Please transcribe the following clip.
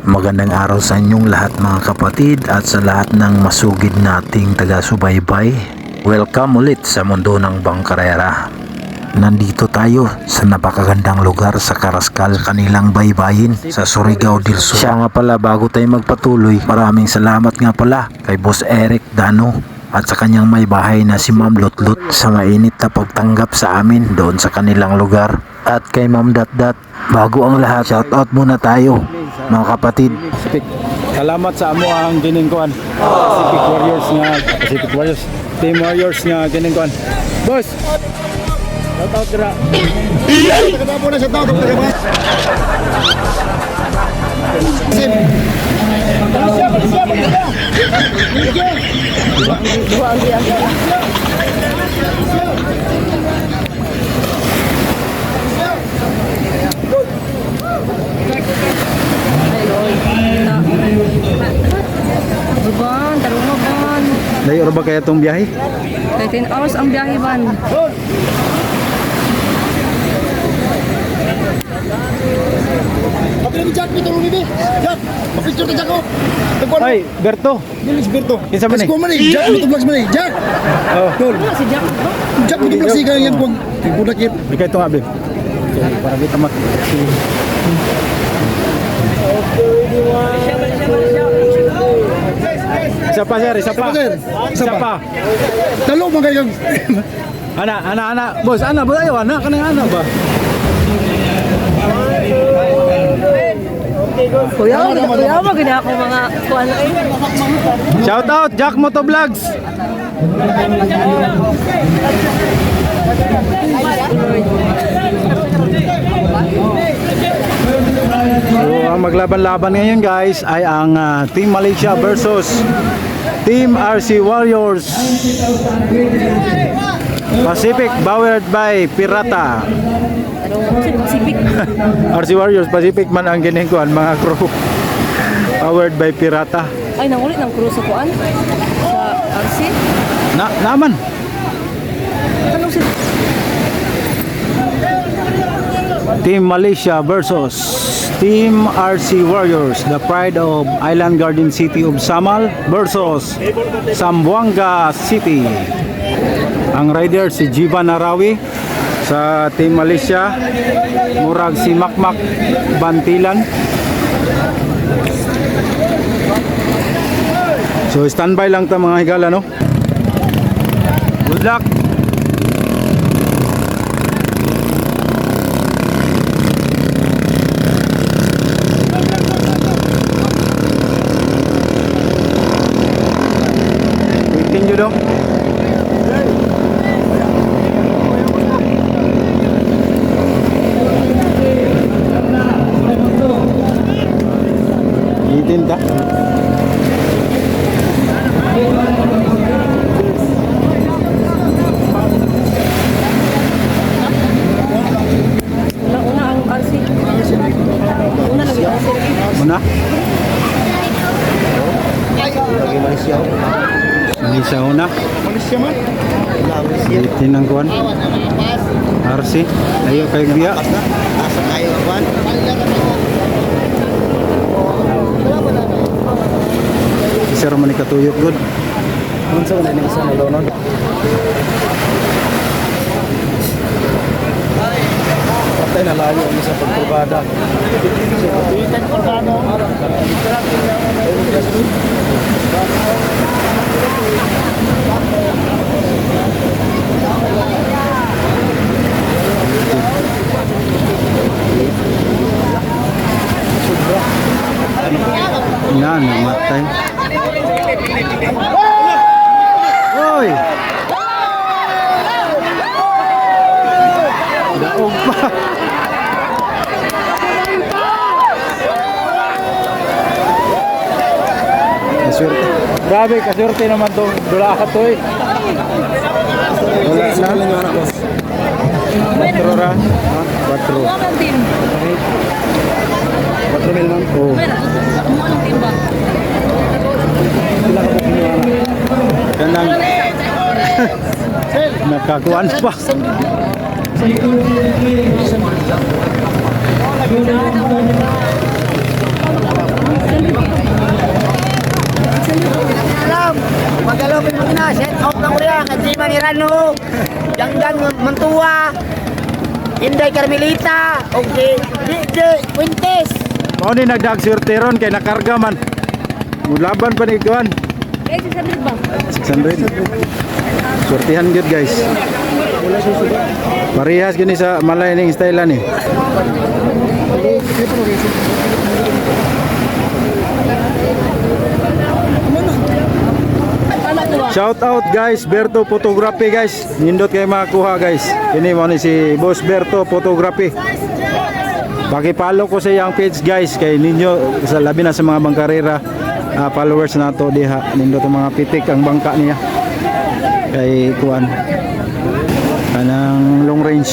Magandang araw sa inyong lahat mga kapatid at sa lahat ng masugid nating taga-subaybay. Welcome ulit sa mundo ng bangkarera. Nandito tayo sa napakagandang lugar sa Karaskal, kanilang baybayin sa Surigao del Sur. Siya nga pala, bago tayo magpatuloy, maraming salamat nga pala kay Boss Eric Dano at sa kanyang may bahay na si Ma'am Lutlut sa mainit na pagtanggap sa amin doon sa kanilang lugar. At kay Ma'am Datdat, bago ang lahat, shoutout muna tayo mga kapatid. Salamat sa amo ang giningkuan. Pacific Warriors, Team Warriors nga giningkuan. Boss, shoutout dira. Kada po na sa tao kapag ba? Ban, tarong mo ban. Layo ra ba kaya tong biyahe? 13 hours ang biyahe ban. Kapag ni Jack dito ni Jack, mapicture ka Jack ko. Ay, Berto. Dilis Berto. Kinsa man ni? Ko man Jack dito vlogs man Jack. Oh, Tol. Si Jack. Jack dito vlogs ka yan kung budak yun. di kay tong abi. Para kita mak. Isa pa sir, isa pa. Isa pa. Talo man kayo. Ana. Boss, ana ba ayo ana kanang ana ba? Kuya, maganda ako mga kuan ay. Shout out Jack Moto Vlogs. So ang maglaban-laban ngayon guys ay ang Team Malaysia versus Team RC Warriors. Pacific powered by Pirata. Pacific. RC Warriors Pacific man ang ginikuan mga crew. Powered by Pirata. Ay nangulit ng cruise sa kuan sa RC. Naman. Tanong si Team Malaysia versus Team RC Warriors, the pride of Island Garden City of Samal versus Zamboanga City. Ang rider si Jivan Arawi sa Team Malaysia, murag si Makmak Bantilan. So standby lang ta mga higala no. Good luck. Continue dong. Itinta. una ang RC. Una lagi RC. Muna. Malaysia una. Malaysia man. Itinang kuan. RC. Ayo kay biya. Asa kayo kuan. Isa ra man ikatuyok good. Unsa man ni sa nalonon? Patay na layo ni sa pagturbada. Yan, namatay. Oy! Daog pa. Kaswerte. Grabe, kaswerte naman tong dulakat to eh. Wala na. 4 ra. 4. Kuha ng team. 4 mil man. Oh. Pera. Kumuha ng team ba? Kanang nakakuan pa. set out na ko yan. Kajima ni Rano, Janggan Mantua, Inday Carmelita, okay, DJ Quintes. Mao ni nagdag surteron kay nakarga man. Mulaban pa ni kuan. Eh, 600 ba? 600. Surtihan gyud guys. Parehas gini sa malay ning style ni. Shout out guys, Berto Photography guys. Nindot kay makuha guys. Kini mo ni si Boss Berto Photography. Paki-follow ko sa iyang page guys kay ninyo sa labi na sa mga bangkarera followers nato diha. Nindot ang mga pitik ang bangka niya. Kay kuan kanang long range